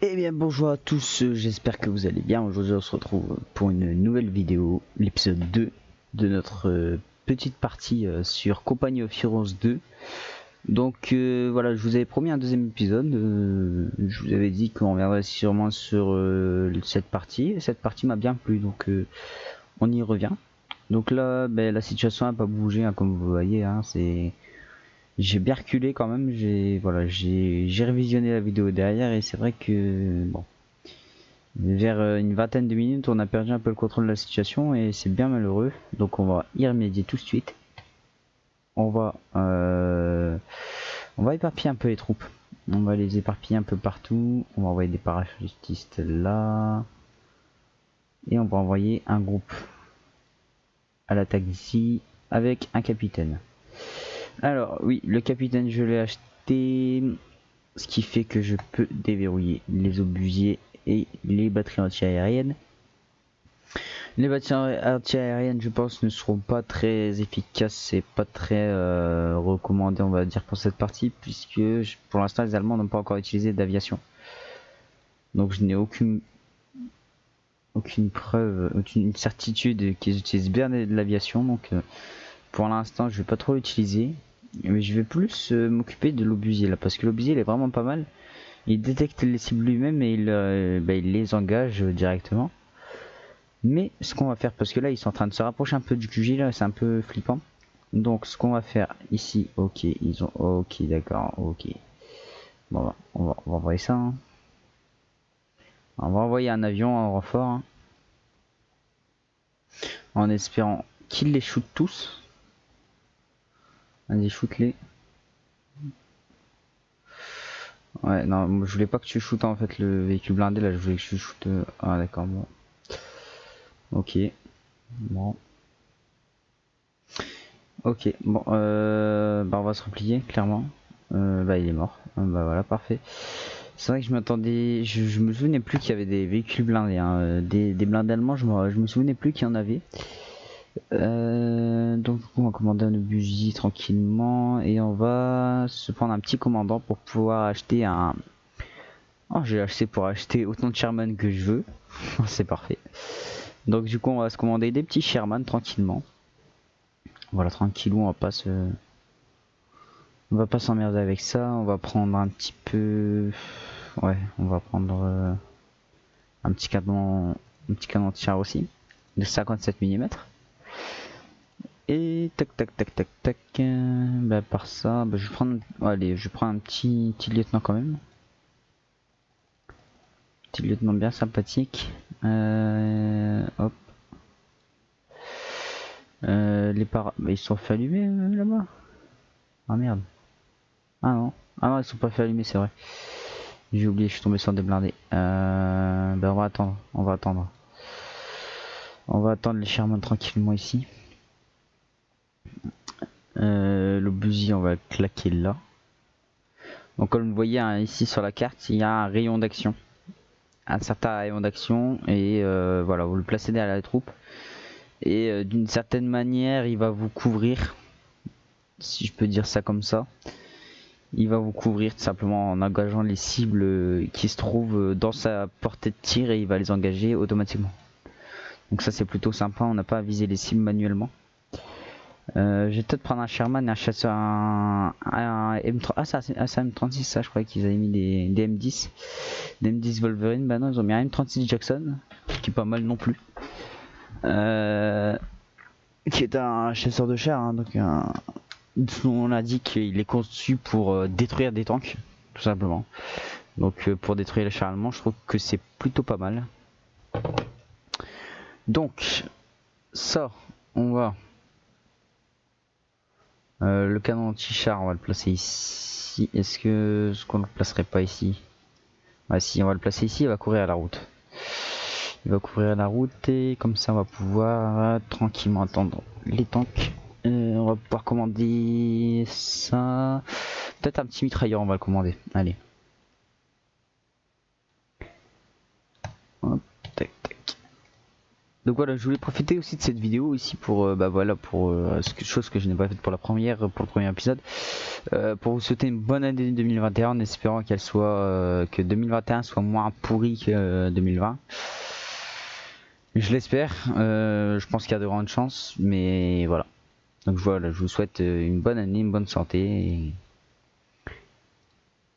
Eh bien bonjour à tous, j'espère que vous allez bien. Aujourd'hui on se retrouve pour une nouvelle vidéo, l'épisode 2 de notre petite partie sur Company of Heroes 2. Donc voilà, je vous avais promis un deuxième épisode, je vous avais dit qu'on reviendrait sûrement sur cette partie, et cette partie m'a bien plu, donc on y revient. Donc là, la situation n'a pas bougé, hein, comme vous voyez, hein, j'ai bien reculé quand même, j'ai révisionné la vidéo derrière et c'est vrai que bon, vers une vingtaine de minutes on a perdu un peu le contrôle de la situation et c'est bien malheureux, donc on va y remédier tout de suite. On va éparpiller un peu les troupes, on va les éparpiller un peu partout, on va envoyer des parachutistes là et on va envoyer un groupe à l'attaque d'ici avec un capitaine. Alors oui, le capitaine je l'ai acheté, ce qui fait que je peux déverrouiller les obusiers et les batteries anti-aériennes. Les batteries anti-aériennes, je pense, ne seront pas très efficaces, c'est pas très recommandé, on va dire, pour cette partie, puisque pour l'instant les Allemands n'ont pas encore utilisé d'aviation. Donc je n'ai aucune preuve, aucune certitude qu'ils utilisent bien de l'aviation, donc pour l'instant je vais pas trop l'utiliser. Mais je vais plus m'occuper de l'obusier là, parce que l'obusier il est vraiment pas mal. Il détecte les cibles lui-même et il les engage directement. Mais ce qu'on va faire, parce que là ils sont en train de se rapprocher un peu du QG là, c'est un peu flippant. Donc ce qu'on va faire ici, ok, ils ont, ok, d'accord, ok. Bon, on va envoyer ça. Hein. On va envoyer un avion en renfort, hein, en espérant qu'ils les shootent tous. Vas-y, shoot-les. Ouais, non, je voulais pas que tu shootes en fait le véhicule blindé là, je voulais que tu shootes. Ah, d'accord, bon. Ok, bon. Ok, bon, on va se replier clairement. Il est mort. Bah voilà, parfait. C'est vrai que je m'attendais, je me souvenais plus qu'il y avait des véhicules blindés, hein. Des blindés allemands, je me souvenais plus qu'il y en avait. Donc on va commander un obusier tranquillement et on va se prendre un petit commandant pour pouvoir acheter un. Oh, j'ai acheté pour acheter autant de Sherman que je veux. C'est parfait. Donc du coup on va se commander des petits Sherman tranquillement. Voilà, tranquillou, on va pas s'emmerder avec ça. On va prendre un petit peu, ouais, on va prendre un petit canon de char aussi de 57 mm. Et tac tac tac tac tac. Par ça, je vais prendre, allez, je prends un petit lieutenant quand même. Petit lieutenant bien sympathique. Hop. Les ils sont fait allumer là-bas. Ah merde. Ah non. Ah non, ils sont pas fait allumer, c'est vrai. J'ai oublié, je suis tombé sur des blindés. On va attendre. On va attendre. On va attendre les Sherman tranquillement ici. L'obusier, on va le claquer là. Donc comme vous voyez hein, ici sur la carte, il y a un rayon d'action. Un certain rayon d'action et voilà, vous le placez derrière la troupe. Et d'une certaine manière, il va vous couvrir. Si je peux dire ça comme ça. Il va vous couvrir tout simplement en engageant les cibles qui se trouvent dans sa portée de tir et il va les engager automatiquement. Donc ça c'est plutôt sympa, on n'a pas à viser les cibles manuellement. Je vais peut-être prendre un Sherman et un chasseur, un M3. Ah, ça M36, ça je croyais qu'ils avaient mis des M10. Des M10 Wolverine, bah non, ils ont mis un M36 Jackson, qui est pas mal non plus. Qui est un chasseur de chair, hein, donc on a dit qu'il est conçu pour détruire des tanks, tout simplement. Donc pour détruire les chars allemands, je trouve que c'est plutôt pas mal. Donc ça, on va le canon anti-char, on va le placer ici. Est-ce qu'on le placerait pas ici? Ah si, on va le placer ici, il va courir à la route. Il va couvrir la route et comme ça on va pouvoir tranquillement attendre les tanks. On va pouvoir commander ça. Peut-être un petit mitrailleur, on va le commander. Allez. Hop, tac, tac. Donc voilà, je voulais profiter aussi de cette vidéo ici pour bah voilà pour chose que je n'ai pas faite pour pour le premier épisode, pour vous souhaiter une bonne année 2021 en espérant qu'elle soit que 2021 soit moins pourri que 2020. Je l'espère, je pense qu'il y a de grandes chances, mais voilà. Donc voilà, je vous souhaite une bonne année, une bonne santé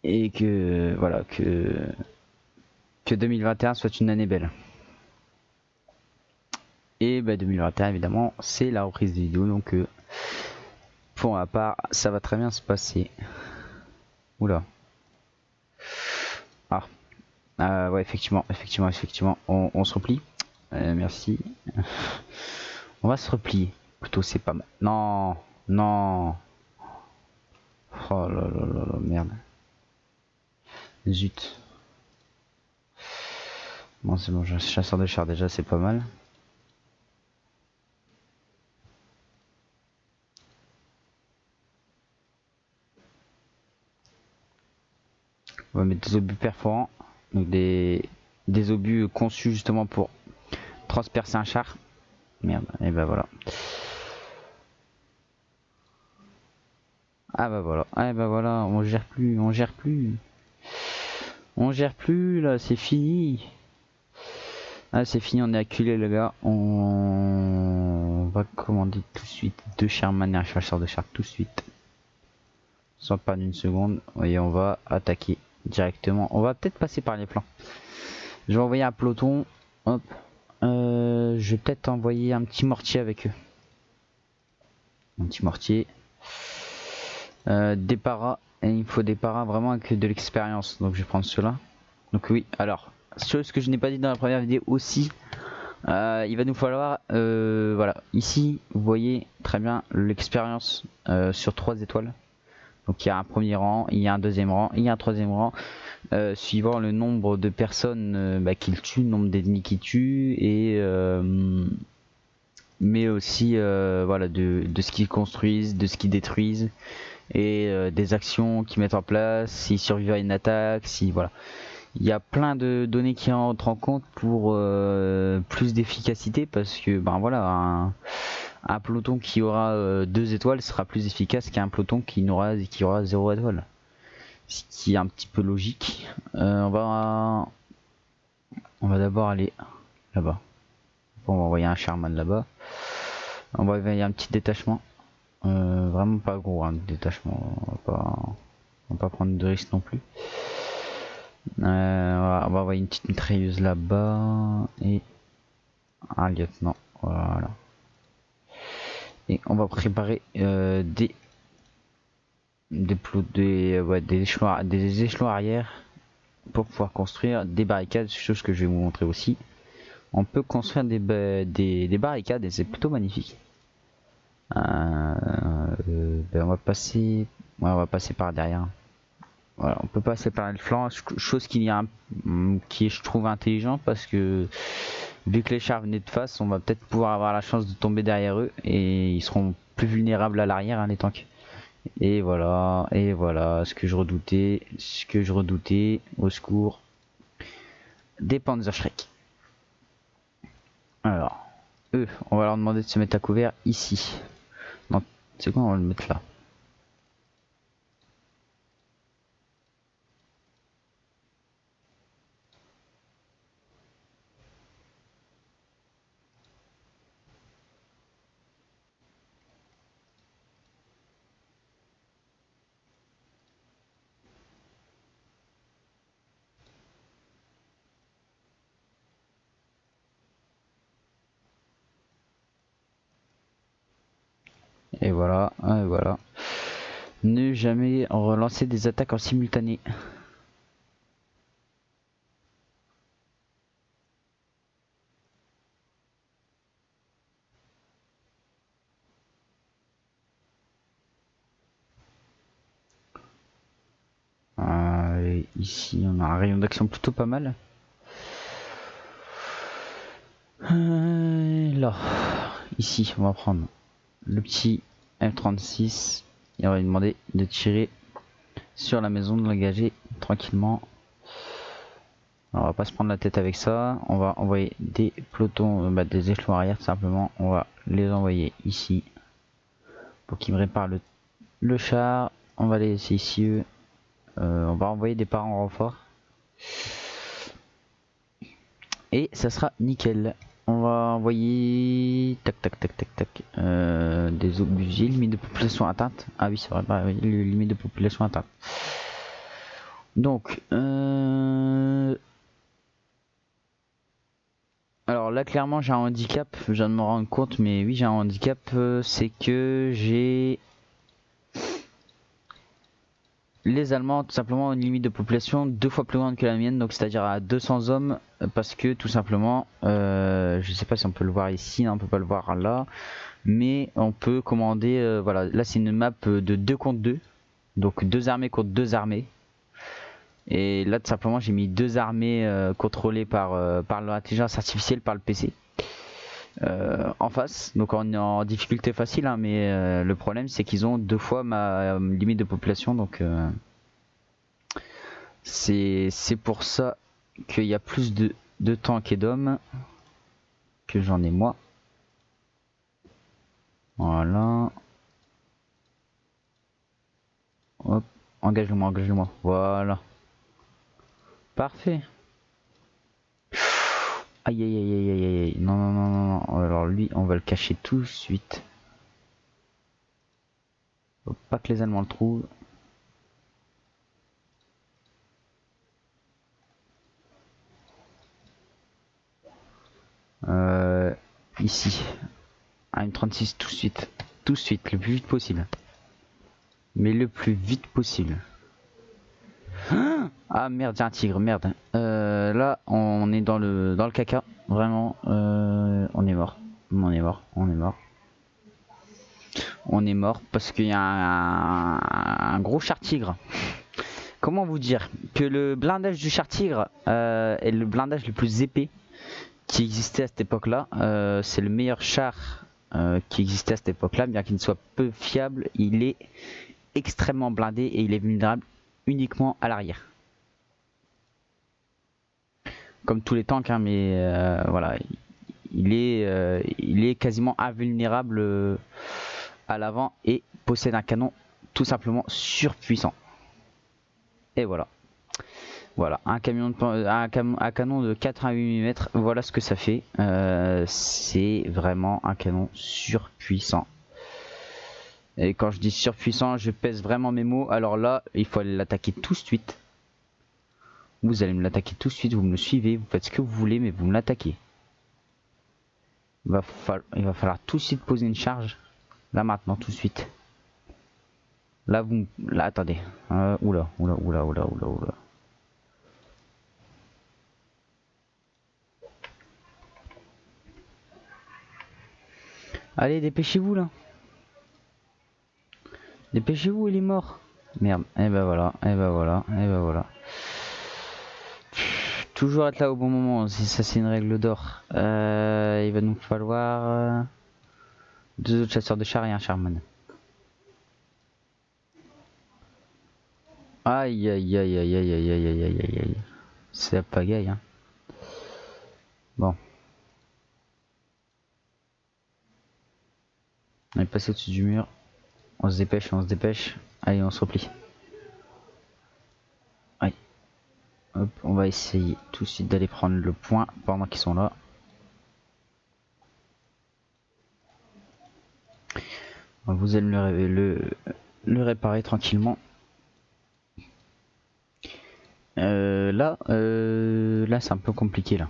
et que voilà que 2021 soit une année belle. Et bah 2021 évidemment c'est la reprise des vidéos, donc pour ma part ça va très bien se passer. Oula. Ouais, effectivement on se replie. Merci. On va se replier plutôt, c'est pas mal. Non, non. Oh là là là là, merde. Zut. Bon c'est bon, chasseur de chars déjà c'est pas mal. On va mettre des obus perforants, donc des obus conçus justement pour transpercer un char. Merde, et ben voilà. Ah bah voilà, ah bah voilà, on gère plus, là, c'est fini. Ah c'est fini, on est acculé les gars. On va commander tout de suite 2 Sherman et un chasseur de char tout de suite. Sans perdre une seconde, et on va attaquer directement. On va peut-être passer par les flancs. Je vais envoyer un peloton. Hop. Je vais peut-être envoyer un petit mortier avec eux. Un petit mortier. Des paras. Et il me faut des paras vraiment avec de l'expérience. Donc je vais prendre cela. Donc oui, alors, chose que je n'ai pas dit dans la première vidéo aussi. Il va nous falloir, voilà, ici, vous voyez très bien l'expérience sur 3 étoiles. Donc il y a un premier rang, il y a un deuxième rang, il y a un troisième rang. Suivant le nombre de personnes qu'il tue, le nombre d'ennemis qu'il tue, et mais aussi voilà de ce qu'ils construisent, de ce qu'ils détruisent, et des actions qu'ils mettent en place, s'ils survivent à une attaque, si voilà. Il y a plein de données qui entrent en compte pour plus d'efficacité, parce que ben voilà, un peloton qui aura 2 étoiles sera plus efficace qu'un peloton qui aura 0 étoile. Ce qui est un petit peu logique. On va d'abord aller là-bas. Bon, on va envoyer un Sherman là-bas. On va envoyer un petit détachement. Vraiment pas gros, hein, détachement. On va pas prendre de risque non plus. On va envoyer une petite mitrailleuse là-bas et un lieutenant. Voilà. Et on va préparer des échelons arrière pour pouvoir construire des barricades, chose que je vais vous montrer aussi. On peut construire des barricades et c'est plutôt magnifique. On va passer par derrière. Voilà, on peut passer par le flanc, chose qui est je trouve intelligent, parce que vu que les chars venaient de face, on va peut-être pouvoir avoir la chance de tomber derrière eux et ils seront plus vulnérables à l'arrière, hein, les tanks. Et voilà, ce que je redoutais, au secours, des Panzerschreck. Alors, eux, on va leur demander de se mettre à couvert ici. Non, c'est quoi, on va le mettre là. Et voilà, et voilà. Ne jamais relancer des attaques en simultané. Ici on a un rayon d'action plutôt pas mal. Là, ici on va prendre le petit M36 et on va lui demander de tirer sur la maison, de l'engager tranquillement. Alors, on va pas se prendre la tête avec ça. On va envoyer des pelotons, des échelons arrière tout simplement. On va les envoyer ici pour qu'ils me réparent le char. On va les laisser ici. On va envoyer des parents en renfort. Et ça sera nickel. On va envoyer tac tac tac tac tac des obusiers, limite de population atteinte. Ah oui c'est vrai, bah oui, limite de population atteinte. Donc alors là clairement j'ai un handicap, je viens de me rendre compte, mais oui j'ai un handicap, c'est que j'ai les Allemands tout simplement une limite de population 2 fois plus grande que la mienne, donc c'est à dire à 200 hommes, parce que tout simplement je sais pas si on peut le voir ici, non, on peut pas le voir là, mais on peut commander, voilà, là c'est une map de 2 contre 2, donc 2 armées contre 2 armées, et là tout simplement j'ai mis 2 armées contrôlées par l'intelligence artificielle, par le PC en face, donc on est en difficulté facile, hein, mais le problème c'est qu'ils ont 2 fois ma limite de population, donc c'est pour ça qu'il y a plus de tanks et d'hommes que j'en ai moi. Voilà. Hop, engage-le-moi, engage-le-moi. Voilà. Parfait. Aïe aïe aïe aïe aïe aïe. Non, non, non, non, non. Alors lui, on va le cacher tout de suite. Faut pas que les Allemands le trouvent. Ici. À une 36 tout de suite. Tout de suite, le plus vite possible. Mais le plus vite possible. Ah merde, j'ai un tigre, merde. Là, on est dans le caca. Vraiment, on est mort. On est mort, on est mort. On est mort parce qu'il y a un gros char tigre. Comment vous dire que le blindage du char tigre est le blindage le plus épais qui existait à cette époque-là. C'est le meilleur char qui existait à cette époque-là, bien qu'il ne soit peu fiable. Il est extrêmement blindé et il est vulnérable uniquement à l'arrière. Comme tous les tanks, hein, mais voilà, il est quasiment invulnérable à l'avant et possède un canon tout simplement surpuissant. Et voilà. Voilà, un canon de 88 mm, voilà ce que ça fait. C'est vraiment un canon surpuissant. Et quand je dis surpuissant, je pèse vraiment mes mots. Alors là, il faut aller l'attaquer tout de suite. Vous allez me l'attaquer tout de suite, vous me le suivez, vous faites ce que vous voulez, mais vous me l'attaquez. Il va falloir tout de suite poser une charge. Là maintenant, tout de suite. Là, là, attendez. Oula. Allez, dépêchez-vous là. Dépêchez-vous, il est mort. Merde. Et ben voilà, et ben voilà, et ben voilà. Toujours être là au bon moment, ça c'est une règle d'or. Il va nous falloir 2 autres chasseurs de chars et un Sherman. Aïe aïe aïe aïe aïe aïe aïe aïe aïe aïe. C'est la pagaille, hein. Bon. On est passé au-dessus du mur. On se dépêche, on se dépêche. Allez, on se replie. Allez. Hop, on va essayer tout de suite d'aller prendre le point pendant qu'ils sont là. Vous allez le réparer tranquillement. Là c'est un peu compliqué là.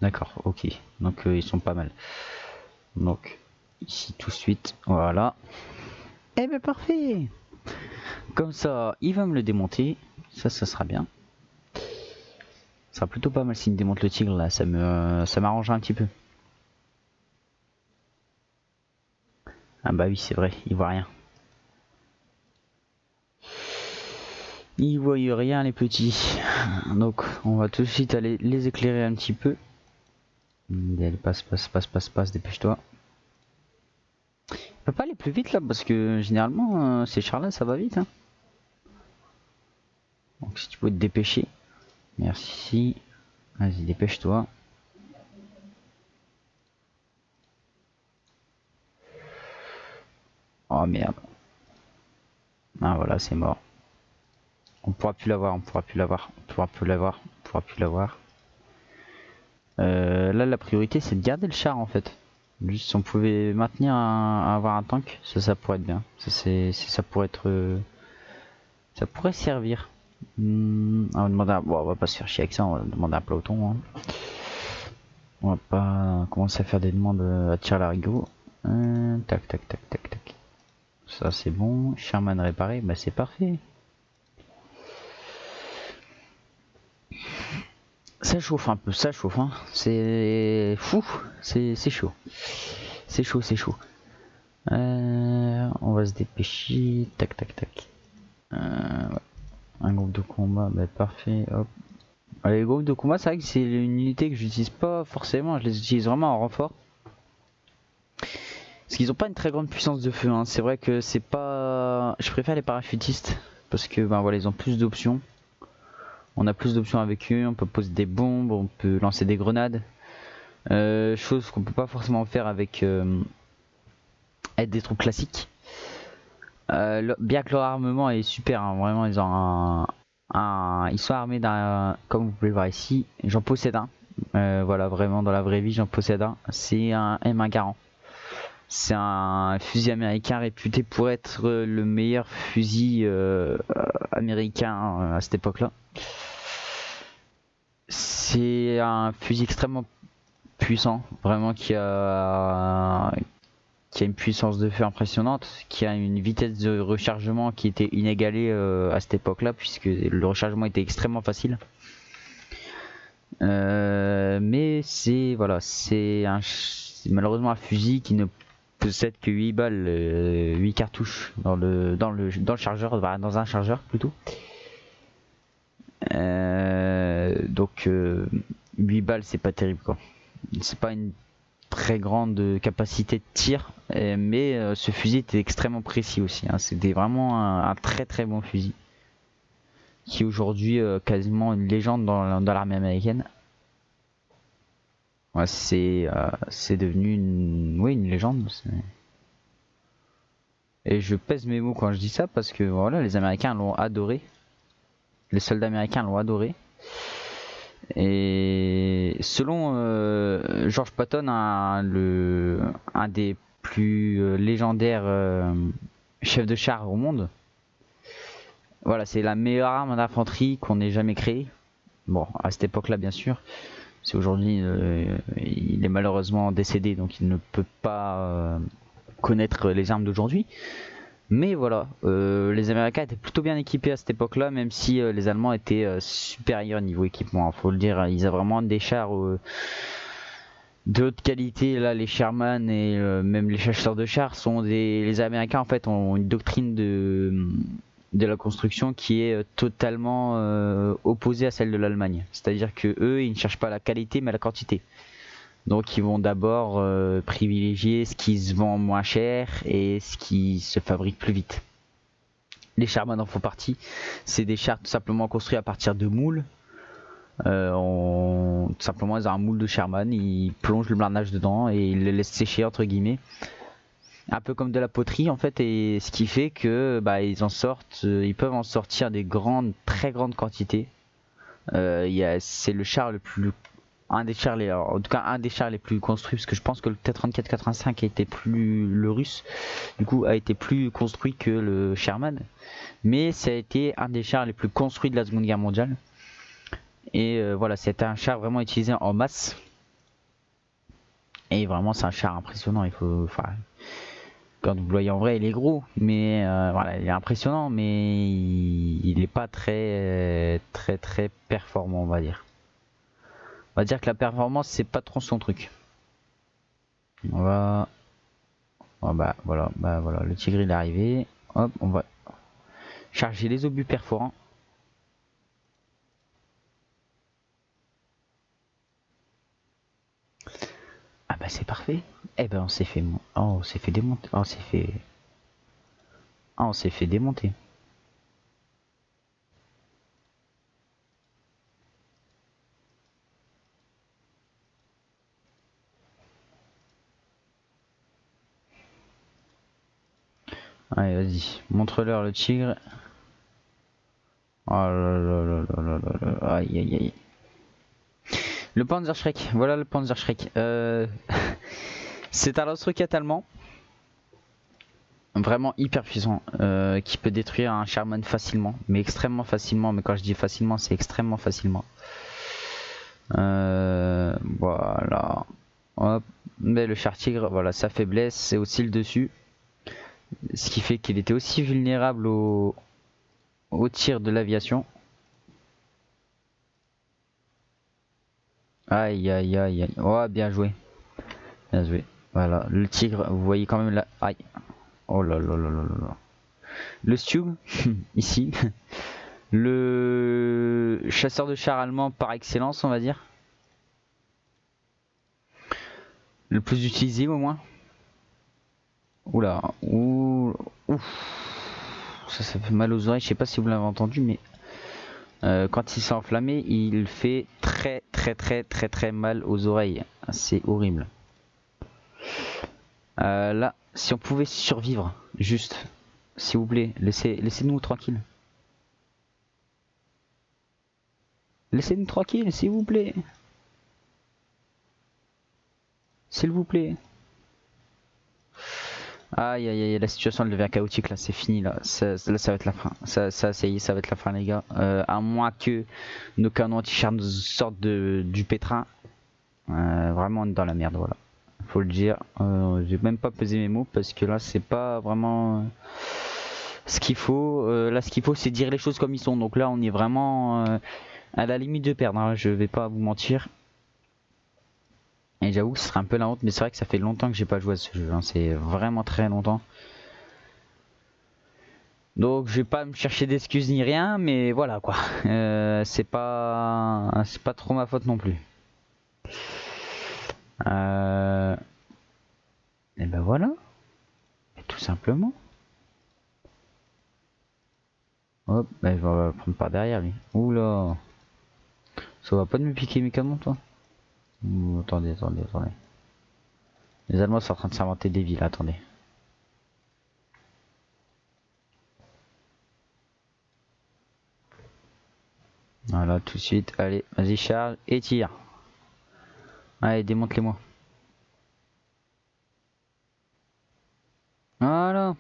D'accord, ok. Donc ils sont pas mal. Donc ici tout de suite, voilà. Eh ben parfait. Comme ça, il va me le démonter. Ça sera bien. Ça sera plutôt pas mal s'il me démonte le tigre là. Ça m'arrangera un petit peu. Ah bah oui, c'est vrai, il voit rien. Ils voient rien les petits. Donc on va tout de suite aller les éclairer un petit peu. Allez, passe, dépêche-toi. On peut pas aller plus vite là parce que généralement ces chars là ça va vite, hein. Donc si tu peux te dépêcher. Merci. Vas-y, dépêche-toi. Oh merde. Ah voilà, c'est mort. On pourra plus l'avoir, on pourra plus l'avoir, on pourra plus l'avoir, on pourra plus l'avoir. Là, la priorité, c'est de garder le char en fait. Juste si on pouvait maintenir avoir un tank, ça pourrait être bien. Ça pourrait être, ça pourrait servir. On va demander bon, on va pas se faire chier avec ça, on va demander un peloton. Hein. On va pas commencer à faire des demandes à tir larigot. Tac, tac, tac, tac, tac. Ça c'est bon. Sherman réparé, bah c'est parfait. Ça chauffe un peu, ça chauffe, hein. C'est fou, c'est chaud. C'est chaud, c'est chaud. On va se dépêcher. Tac, tac, tac. Ouais. Un groupe de combat, bah parfait. Hop. Les groupes de combat, c'est vrai que c'est une unité que j'utilise pas forcément. Je les utilise vraiment en renfort. Parce qu'ils ont pas une très grande puissance de feu. Hein. C'est vrai que c'est pas. Je préfère les parachutistes parce que ben voilà, ils ont plus d'options. On a plus d'options avec eux. On peut poser des bombes, on peut lancer des grenades. Chose qu'on peut pas forcément faire avec des troupes classiques. Bien que leur armement est super, hein, vraiment ils ont ils sont armés d'un, comme vous pouvez le voir ici, j'en possède un. Voilà, vraiment dans la vraie vie j'en possède un. C'est un M1 Garand. C'est un fusil américain réputé pour être le meilleur fusil américain à cette époque-là. C'est un fusil extrêmement puissant, vraiment qui a une puissance de feu impressionnante, qui a une vitesse de rechargement qui était inégalée à cette époque-là, puisque le rechargement était extrêmement facile. Mais c'est voilà, c'est malheureusement un fusil qui ne possède que 8 balles, 8 cartouches dans le chargeur, dans un chargeur plutôt. Donc 8 balles c'est pas terrible quoi. C'est pas une très grande capacité de tir, mais ce fusil était extrêmement précis aussi. Hein. C'était vraiment un très très bon fusil qui est aujourd'hui quasiment une légende dans l'armée américaine. Ouais, c'est devenu une légende. Et je pèse mes mots quand je dis ça parce que voilà, les Américains l'ont adoré. Les soldats américains l'ont adoré. Et selon George Patton, un des plus légendaires chefs de char au monde, voilà, c'est la meilleure arme d'infanterie qu'on ait jamais créée. Bon, à cette époque-là, bien sûr. C'est aujourd'hui, il est malheureusement décédé, donc il ne peut pas connaître les armes d'aujourd'hui. Mais voilà, les Américains étaient plutôt bien équipés à cette époque-là, même si les Allemands étaient supérieurs niveau équipement. Faut le dire, ils avaient vraiment des chars de haute qualité. Là, les Sherman et même les chasseurs de chars sont les Américains en fait ont une doctrine de la construction qui est totalement opposée à celle de l'Allemagne. C'est-à-dire que eux, ils ne cherchent pas la qualité, mais la quantité. Donc ils vont d'abord privilégier ce qui se vend moins cher et ce qui se fabrique plus vite. Les Sherman en font partie. C'est des chars tout simplement construits à partir de moules. Tout simplement ils ont un moule de Sherman, ils plongent le blindage dedans et ils le laissent sécher entre guillemets. Un peu comme de la poterie en fait, et ce qui fait que ils peuvent en sortir des très grandes quantités. C'est le char le plus un des chars les plus construits, parce que je pense que le T-34-85 le russe du coup a été plus construit que le Sherman, mais ça a été un des chars les plus construits de la Seconde Guerre mondiale. Et voilà, c'était un char vraiment utilisé en masse, et vraiment c'est un char impressionnant. Quand vous le voyez en vrai, il est gros, mais voilà, il est impressionnant, mais il est pas très très performant, on va dire. On va dire que la performance c'est pas trop son truc. On va, oh bah voilà, le tigre il est arrivé. Hop, on va charger les obus perforants. Ah bah c'est parfait. Eh ben on s'est fait, on s'est fait démonter. On s'est fait démonter. Allez, vas-y, montre-leur le tigre. Oh là là là là là là là. Aïe aïe aïe. Le Panzerschreck, voilà le Panzerschreck. C'est un lance-roquette allemand. Vraiment hyper puissant. Qui peut détruire un Sherman facilement. Mais extrêmement facilement. Mais quand je dis facilement, c'est extrêmement facilement. Voilà. Hop. Mais le char-tigre, voilà, sa faiblesse, c'est aussi le dessus. Ce qui fait qu'il était aussi vulnérable au tir de l'aviation. Aïe aïe aïe aïe. Oh, bien joué. Bien joué. Voilà, le tigre, vous voyez quand même là. Aïe. Oh là là là là là. Le Stug, ici. Le chasseur de chars allemand par excellence, on va dire. Le plus utilisé au moins. Oula. Ouh. Ouf. Ça fait mal aux oreilles. Je sais pas si vous l'avez entendu, mais quand il s'est enflammé, il fait très mal aux oreilles. C'est horrible. Là, si on pouvait survivre, juste, s'il vous plaît, laissez-nous tranquille. Laissez-nous tranquille, s'il vous plaît. S'il vous plaît. Aïe aïe aïe, la situation elle devient chaotique là, c'est fini là. Là ça va être la fin. Ça y est, ça va être la fin les gars. À moins que nos canons anti-char nous sortent du pétrin. Vraiment on est dans la merde, voilà. Faut le dire. J'ai même pas pesé mes mots parce que là c'est pas vraiment ce qu'il faut. Là ce qu'il faut c'est dire les choses comme ils sont. Donc là on est vraiment à la limite de perdre, hein. Je vais pas vous mentir. Et j'avoue que ce serait un peu la honte, mais c'est vrai que ça fait longtemps que j'ai pas joué à ce jeu, hein. C'est vraiment très longtemps. Donc je vais pas me chercher d'excuses ni rien, mais voilà quoi. C'est pas trop ma faute non plus. Et ben voilà. Et tout simplement. Hop, ben je vais prendre par derrière lui. Oula. Ça va pas de me piquer mes canons toi? Ouh, attendez. Les Allemands sont en train de s'inventer des villes, attendez. Voilà, tout de suite. Allez, vas-y, charge et tire. Allez, démonte-les-moi. Voilà.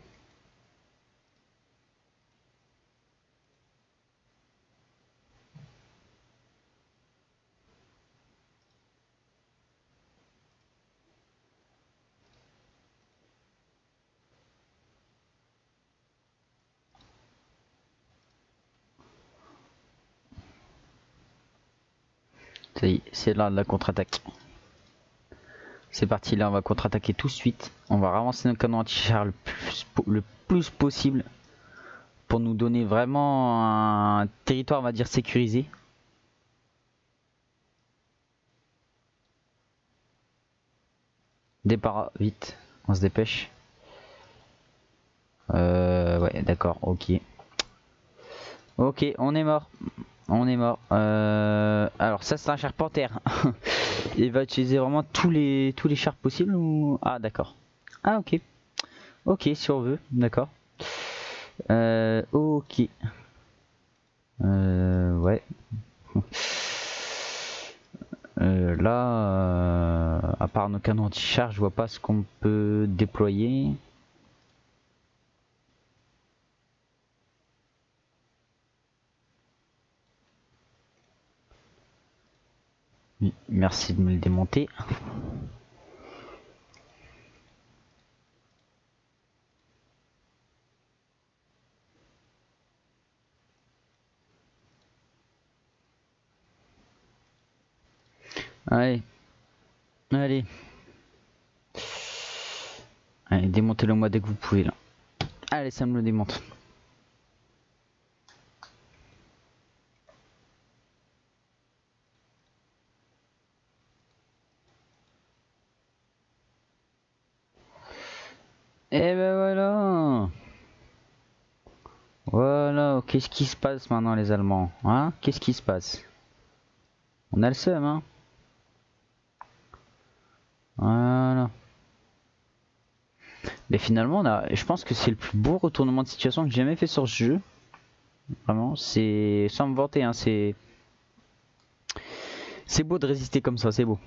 Ça y est, c'est l'heure de la contre-attaque. C'est parti, là on va contre-attaquer tout de suite. On va ramasser nos canons anti-char le plus possible pour nous donner vraiment un territoire, on va dire, sécurisé. Départ, vite, on se dépêche. Ouais, d'accord, ok. Ok, on est mort. On est mort. Alors ça c'est un charpentier. Il va utiliser vraiment tous les chars possibles ou... Ah d'accord. Ah ok. Ok si on veut, d'accord. Ok. Ouais. Là, à part nos canons anti-char, je vois pas ce qu'on peut déployer. Merci de me le démonter. Allez. Allez. Allez, démontez-le moi dès que vous pouvez là. Allez, ça me le démonte. Et ben voilà. Voilà, qu'est-ce qui se passe maintenant les Allemands, hein? Qu'est-ce qui se passe? On a le seum, hein? Voilà. Mais finalement, je pense que c'est le plus beau retournement de situation que j'ai jamais fait sur ce jeu. Vraiment, c'est sans me vanter, hein, c'est beau de résister comme ça, c'est beau.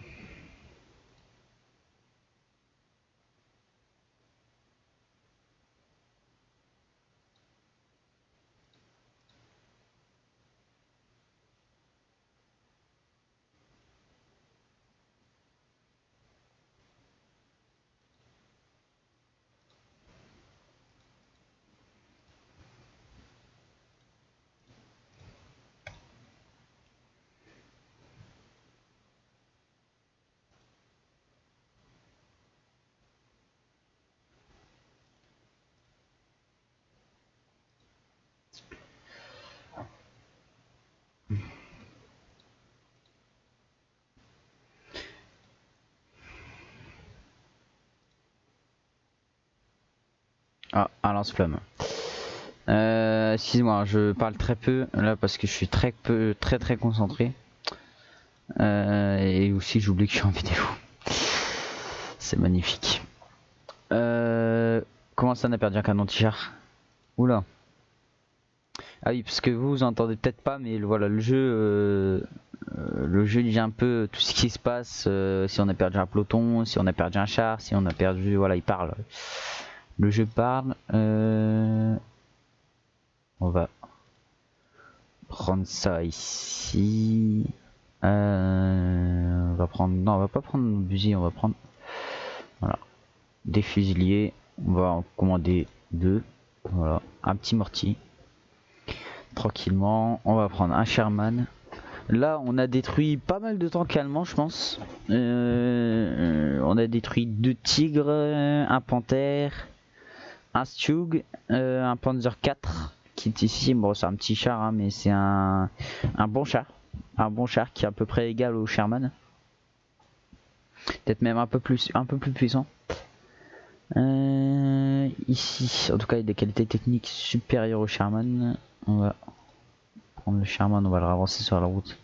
Ah, un lance-flamme. Excuse-moi, je parle très peu là parce que je suis très concentré. Et aussi j'oublie que je suis en vidéo. C'est magnifique. Comment ça, on a perdu un canon de tir? Oula. Ah oui, parce que vous entendez peut-être pas, mais voilà, le jeu dit un peu tout ce qui se passe, si on a perdu un peloton, si on a perdu un char, si on a perdu, voilà, il parle. Le jeu parle. On va prendre ça ici. On va prendre, non, on va pas prendre nos fusils, on va prendre, voilà, des fusiliers. On va en commander 2. Voilà, un petit mortier. Tranquillement, on va prendre un Sherman. Là, on a détruit pas mal de tanks allemands, je pense. On a détruit 2 tigres, un panthère, un Stug, un Panzer 4 qui est ici. Bon, c'est un petit char, hein, mais c'est un bon char. Un bon char qui est à peu près égal au Sherman. Peut-être même un peu plus puissant. Ici, en tout cas, il y a des qualités techniques supérieures au Sherman. On va prendre le Sherman, on va le ravancer sur la route.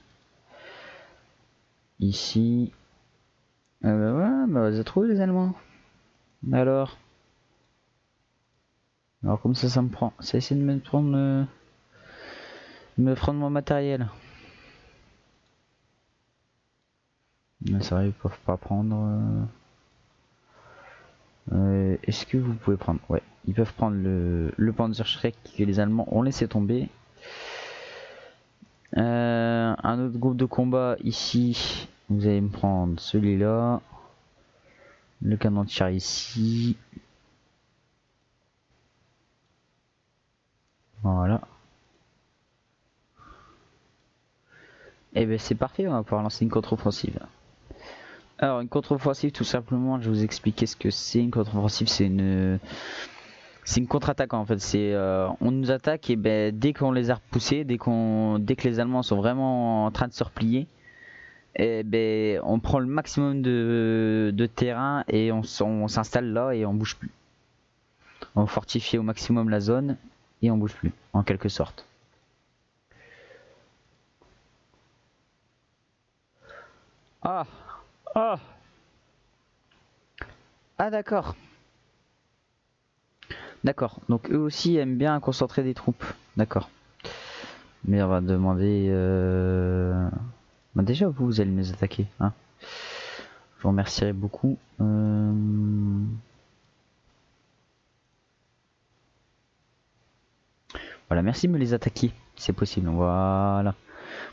Ici. Ouais, bah, on les a trouvés les Allemands. Alors comme ça me prend. Ça essaie de me prendre, mon matériel. Mais ça va, ils peuvent pas prendre. Est-ce que vous pouvez prendre? Ouais, ils peuvent prendre le Panzerschreck que les Allemands ont laissé tomber. Un autre groupe de combat ici. Vous allez me prendre celui-là. Le canon de char ici. Voilà. Et ben c'est parfait, on va pouvoir lancer une contre-offensive. Alors une contre-offensive, tout simplement, je vais vous expliquer ce que c'est. Une contre-offensive, c'est une contre-attaque en fait. C'est on nous attaque et ben dès qu'on les a repoussés, dès que les Allemands sont vraiment en train de se replier, et ben on prend le maximum de terrain et on s'installe là et on bouge plus. On fortifie au maximum la zone et on bouge plus, en quelque sorte. Ah ah ah d'accord. D'accord. Donc eux aussi aiment bien concentrer des troupes. D'accord. Mais on va demander. Bah déjà vous allez nous attaquer, hein. Je vous remercierai beaucoup. Voilà, merci de me les attaquer, si c'est possible. Voilà.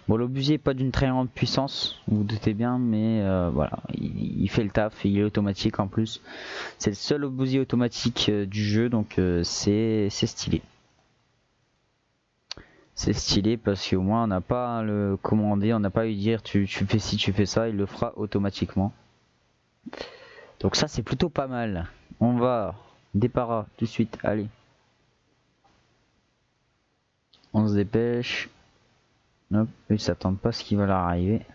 Bon, l'obusier est pas d'une très grande puissance, vous vous doutez bien, mais voilà, il fait le taf et il est automatique en plus. C'est le seul obusier automatique du jeu, donc c'est stylé. C'est stylé parce qu'au moins on n'a pas à le commander, on n'a pas à lui dire tu fais ci, tu fais ça, il le fera automatiquement. Donc ça c'est plutôt pas mal. On va départ tout de suite, allez. On se dépêche. Hop, ils s'attendent pas à ce qui va leur arriver.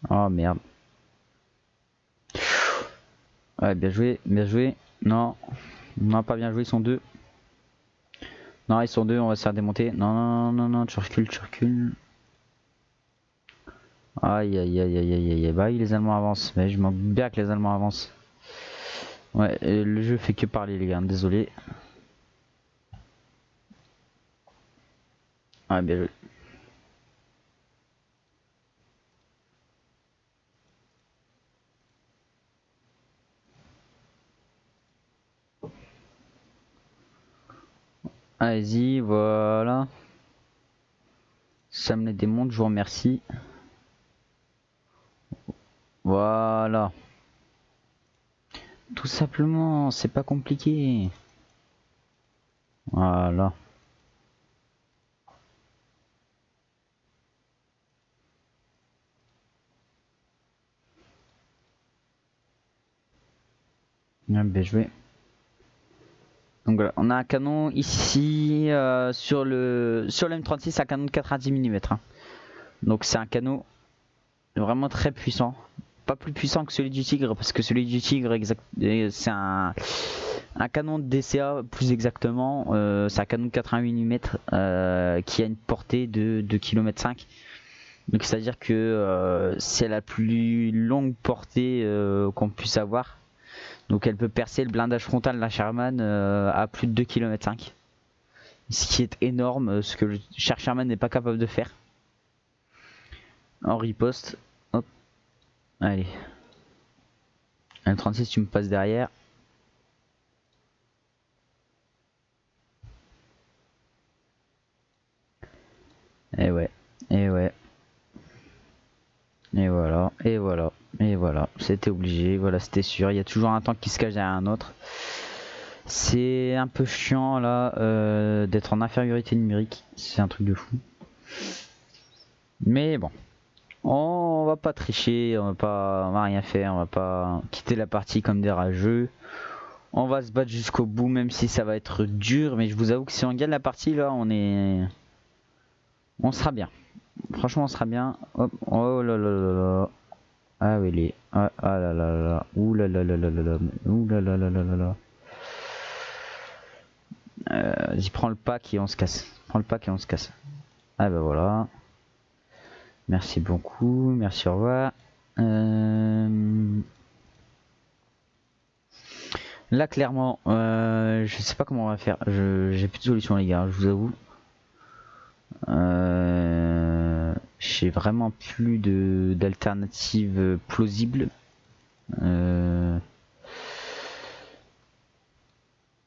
Oh merde. Ouais, bien joué, bien joué. Non, non, pas bien joué, ils sont deux. Non, ils sont deux, on va se faire démonter. Non, non, non, non, tu recules, tu recules. Aïe, aïe, aïe, aïe, aïe, aïe. Bah oui, les Allemands avancent, mais je m'en doute bien que les Allemands avancent. Ouais, le jeu fait que parler, les gars, désolé. Ouais, bien joué. Allez-y, voilà. Ça me les démonte, je vous remercie. Voilà. Tout simplement, c'est pas compliqué. Voilà. Bien joué. Donc voilà, on a un canon ici sur le M36, un canon de 90 mm. Hein. Donc c'est un canon vraiment très puissant. Pas plus puissant que celui du Tigre, parce que celui du Tigre, c'est un canon de DCA plus exactement. C'est un canon de 88 mm qui a une portée de 2,5 km. Donc c'est à dire que c'est la plus longue portée qu'on puisse avoir. Donc elle peut percer le blindage frontal d'un Sherman à plus de 2,5 km. Ce qui est énorme, ce que le Sherman n'est pas capable de faire. En riposte. Hop. Allez. M36, tu me passes derrière. Et ouais. Et ouais. Et voilà. Et voilà. Et voilà. C'était obligé. Voilà, c'était sûr. Il y a toujours un tank qui se cache derrière un autre. C'est un peu chiant là d'être en infériorité numérique. C'est un truc de fou. Mais bon. On va pas tricher, on va rien faire, on va pas quitter la partie comme des rageux. On va se battre jusqu'au bout, même si ça va être dur, mais je vous avoue que si on gagne la partie là, on sera bien. Franchement, on sera bien. Hop. Oh là là là là. Ah oui, les. Ah, ah là là là. Ouh là là là là là là. Ouh là là là là là là. Vas-y, prends le pack et on se casse. Prends le pack et on se casse. Ah bah voilà. Merci beaucoup. Merci, au revoir. Là clairement, je sais pas comment on va faire. J'ai plus de solution les gars, je vous avoue. J'ai vraiment plus d'alternatives plausibles. On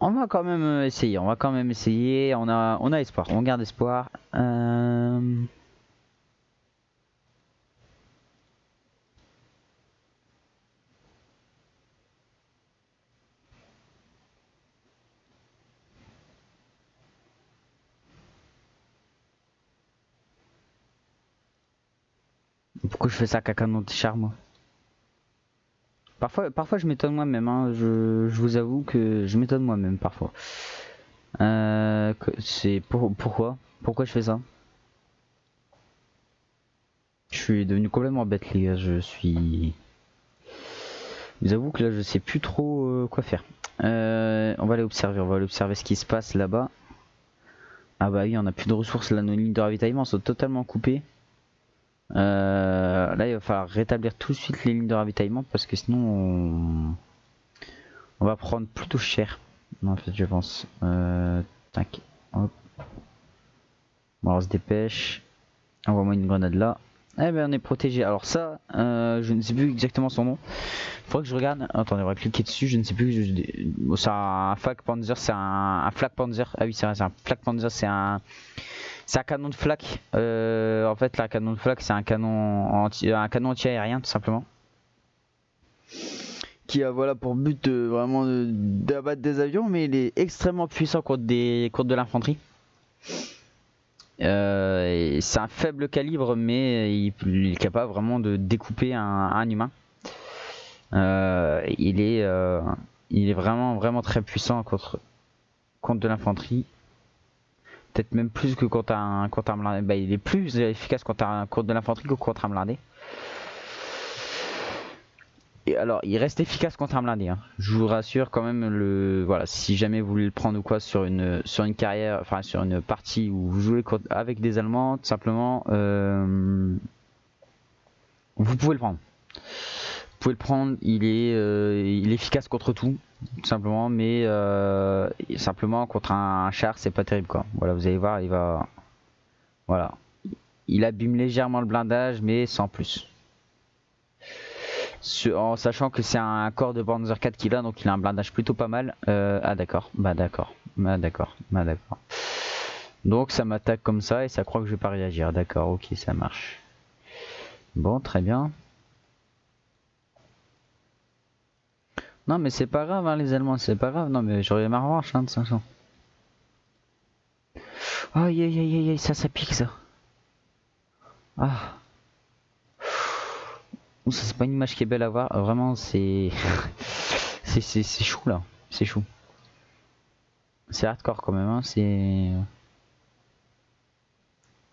va quand même essayer. On va quand même essayer. On a espoir. On garde espoir. Pourquoi je fais ça caca dans tes chars moi? Parfois je m'étonne moi-même, hein. Je vous avoue que je m'étonne moi-même parfois. Pourquoi je fais ça? Je suis devenu complètement bête les gars, je suis... Je vous avoue que là je sais plus trop quoi faire. On va aller observer ce qui se passe là-bas. Ah bah oui, on a plus de ressources là, nos lignes de ravitaillement sont totalement coupées. Là il va falloir rétablir tout de suite les lignes de ravitaillement parce que sinon on va prendre plutôt cher. En fait je pense. Tac. Hop. Bon, on se dépêche. Envoie-moi une grenade là. Eh ben on est protégé. Alors ça, je ne sais plus exactement son nom. Faudrait que je regarde. Attendez, on va cliquer dessus. Je ne sais plus. C'est un Flak Panzer. C'est un Flak Panzer. Ah oui, c'est vrai, c'est un Flak Panzer. C'est un canon de flak. En fait, là, un canon de flak, c'est un canon anti-aérien, tout simplement. Qui a voilà pour but vraiment d'abattre des avions, mais il est extrêmement puissant contre de l'infanterie. C'est un faible calibre, mais il est capable vraiment de découper un humain. Il est vraiment très puissant contre de l'infanterie. Peut-être même plus que contre un blindé. Bah, il est plus efficace contre de l'infanterie que contre un blindé. Et alors, il reste efficace contre un blindé. Hein. Je vous rassure quand même. Voilà, si jamais vous voulez le prendre ou quoi sur une carrière, enfin sur une partie où vous jouez avec des Allemands, tout simplement, vous pouvez le prendre. Vous pouvez le prendre. Il est efficace contre tout simplement, mais simplement contre un char, c'est pas terrible quoi. Voilà, vous allez voir, il va, voilà, il abîme légèrement le blindage, mais sans plus. En sachant que c'est un corps de Panzer 4 qu'il a, donc il a un blindage plutôt pas mal. Ah d'accord, bah d'accord. Donc ça m'attaque comme ça et ça croit que je vais pas réagir. D'accord, ok, ça marche. Bon, très bien. Non mais c'est pas grave hein, les Allemands, c'est pas grave. Non mais j'aurais ma revanche hein, de 500. Aïe aïe aïe aïe, ça pique ça. Ah. Ça c'est pas une image qui est belle à voir, vraiment c'est c'est chou là, c'est chou. C'est hardcore quand même, hein. C'est...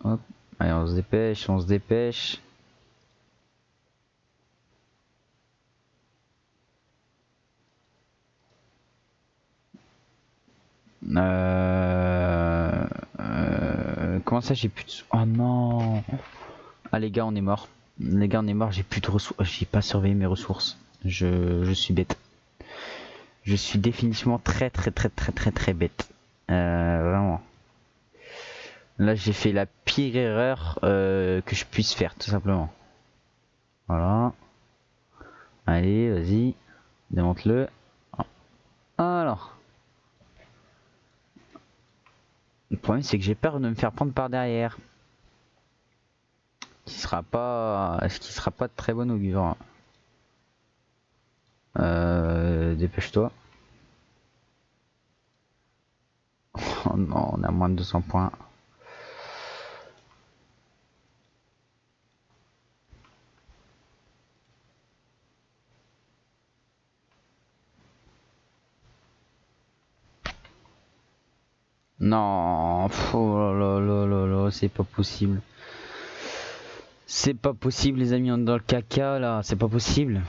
Hop, allez on se dépêche, on se dépêche. Comment ça j'ai plus de... Oh non. Ah les gars on est mort. Les gars on est mort, j'ai plus de ressources. J'ai pas surveillé mes ressources. Je suis bête. Je suis définitivement très bête. Vraiment. Là j'ai fait la pire erreur que je puisse faire tout simplement. Voilà. Allez vas-y. Démonte-le. Alors. Le problème c'est que j'ai peur de me faire prendre par derrière. Ce qui sera pas de très bon augure. Dépêche-toi. Oh non, on a moins de 200 points. Non, oh là là là là, c'est pas possible. C'est pas possible les amis, on est dans le caca là, c'est pas possible.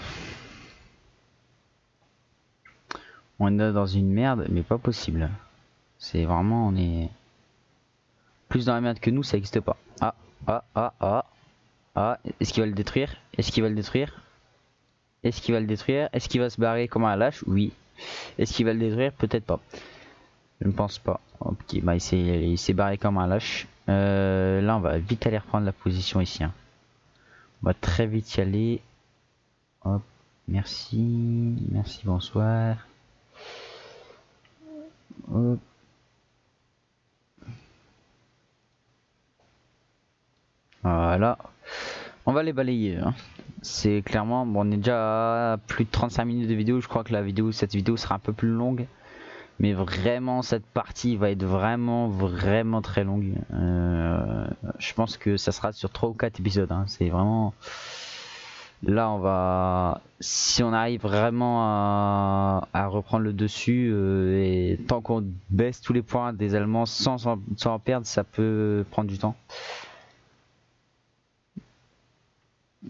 On est dans une merde, mais pas possible. C'est vraiment, on est plus dans la merde que nous, ça existe pas. Ah, est-ce qu'il va le détruire? Est-ce qu'il va le détruire? Est-ce qu'il va le détruire? Est-ce qu'il va se barrer comme un lâche? Oui. Est-ce qu'il va le détruire? Peut-être pas. Je ne pense pas. Ok, bah il s'est barré comme un lâche. Là, on va vite aller reprendre la position ici. Hein. On va très vite y aller. Hop, merci, bonsoir. Hop. Voilà. On va les balayer. Hein. C'est clairement, bon, on est déjà à plus de 35 minutes de vidéo. Je crois que cette vidéo sera un peu plus longue. Mais vraiment, cette partie va être vraiment très longue. Je pense que ça sera sur 3 ou 4 épisodes. Hein. C'est vraiment... Là, on va... Si on arrive vraiment à reprendre le dessus, et tant qu'on baisse tous les points des Allemands sans en perdre, ça peut prendre du temps.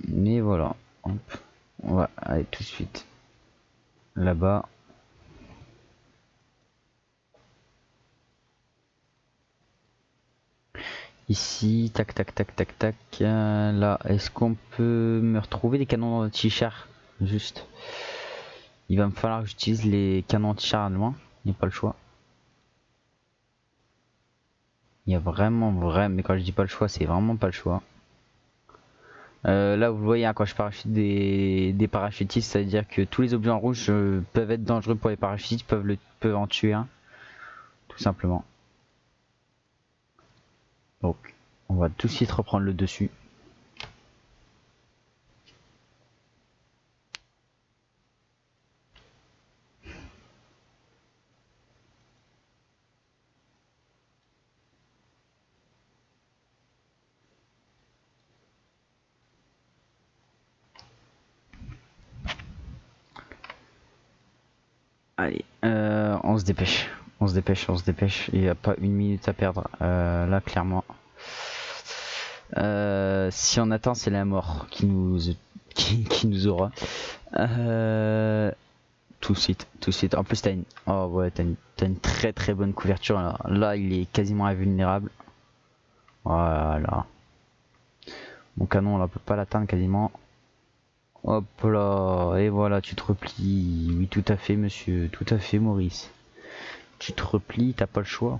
Mais voilà. Hop. On va aller tout de suite là-bas. Ici, tac. Là, est-ce qu'on peut me retrouver des canons anti-char? Juste. Il va me falloir que j'utilise les canons anti-char allemands. Il n'y a pas le choix. Il y a vraiment, mais quand je dis pas le choix, c'est vraiment pas le choix. Là, vous voyez, hein, quand je parachute des parachutistes, ça veut dire que tous les objets en rouge peuvent être dangereux pour les parachutistes, peuvent en tuer un. Tout simplement. Donc, on va tout de suite reprendre le dessus. Allez, on se dépêche. On se dépêche. Il n'y a pas une minute à perdre. Là, clairement. Si on attend, c'est la mort qui nous aura. Tout de suite, tout de suite. En plus, t'as une... Oh ouais, t'as une très très bonne couverture. Là, il est quasiment invulnérable. Voilà. Mon canon, là, peut pas l'atteindre quasiment. Hop là, et voilà, tu te replies. Oui, tout à fait, monsieur. Tout à fait, Maurice. Tu te replies, t'as pas le choix.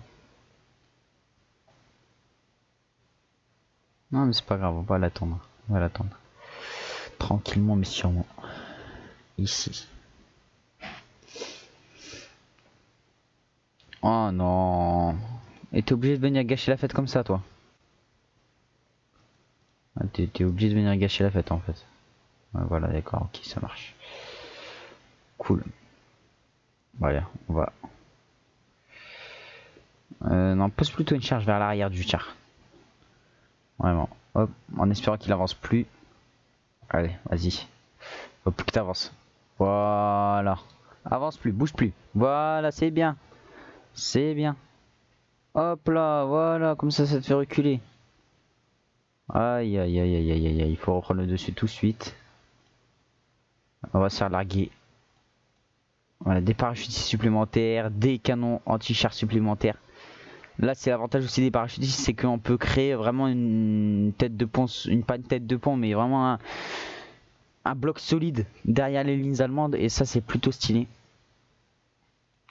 Non, mais c'est pas grave, on va l'attendre. On va l'attendre. Tranquillement, mais sûrement. Ici. Oh non. Et t'es obligé de venir gâcher la fête comme ça, toi. Ah, t'es obligé de venir gâcher la fête, en fait. Ouais, voilà, d'accord, ok, ça marche. Cool. Voilà, on va... non, pose plutôt une charge vers l'arrière du char. Vraiment. Hop, en espérant qu'il avance plus. Allez, vas-y. Faut plus que t'avances. Voilà. Avance plus, bouge plus. Voilà, c'est bien. C'est bien. Hop là, voilà, comme ça te fait reculer. Aïe aïe aïe aïe aïe aïe, il faut reprendre le dessus tout de suite. On va se faire larguer. Voilà, des parachutistes supplémentaires, des canons anti-char supplémentaires. Là, c'est l'avantage aussi des parachutistes, c'est qu'on peut créer vraiment une tête de pont, pas une tête de pont, mais vraiment un bloc solide derrière les lignes allemandes, et ça, c'est plutôt stylé.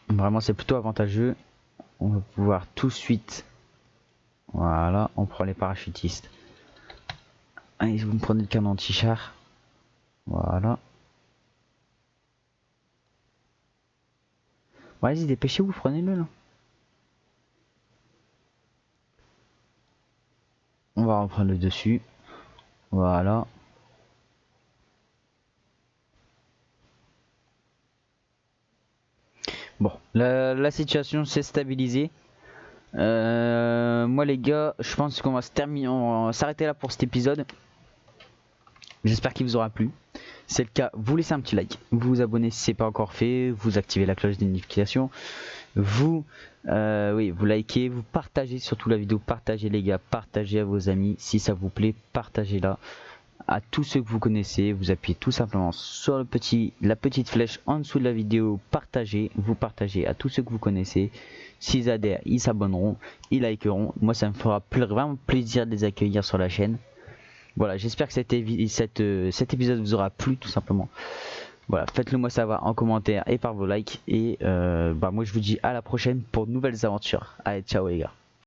Vraiment, c'est plutôt avantageux. On va pouvoir tout de suite. Voilà, on prend les parachutistes. Allez, vous me prenez le canon anti-char. Voilà. Bon, allez-y, dépêchez-vous, prenez-le là. On va reprendre le dessus. Voilà. Bon, la situation s'est stabilisée. Moi les gars, je pense qu'on va s'arrêter là pour cet épisode. J'espère qu'il vous aura plu. Si c'est le cas, vous laissez un petit like, vous vous abonnez si ce n'est pas encore fait, vous activez la cloche des notifications, vous likez, vous partagez surtout la vidéo, partagez les gars, partagez à vos amis si ça vous plaît, partagez-la à tous ceux que vous connaissez, vous appuyez tout simplement sur la petite flèche en dessous de la vidéo, partagez, vous partagez à tous ceux que vous connaissez. S'ils adhèrent, ils s'abonneront, ils likeront. Moi, ça me fera vraiment plaisir de les accueillir sur la chaîne. Voilà, j'espère que cet épisode vous aura plu tout simplement. Voilà, faites-le moi savoir en commentaire et par vos likes. Et moi, je vous dis à la prochaine pour de nouvelles aventures. Allez, ciao les gars.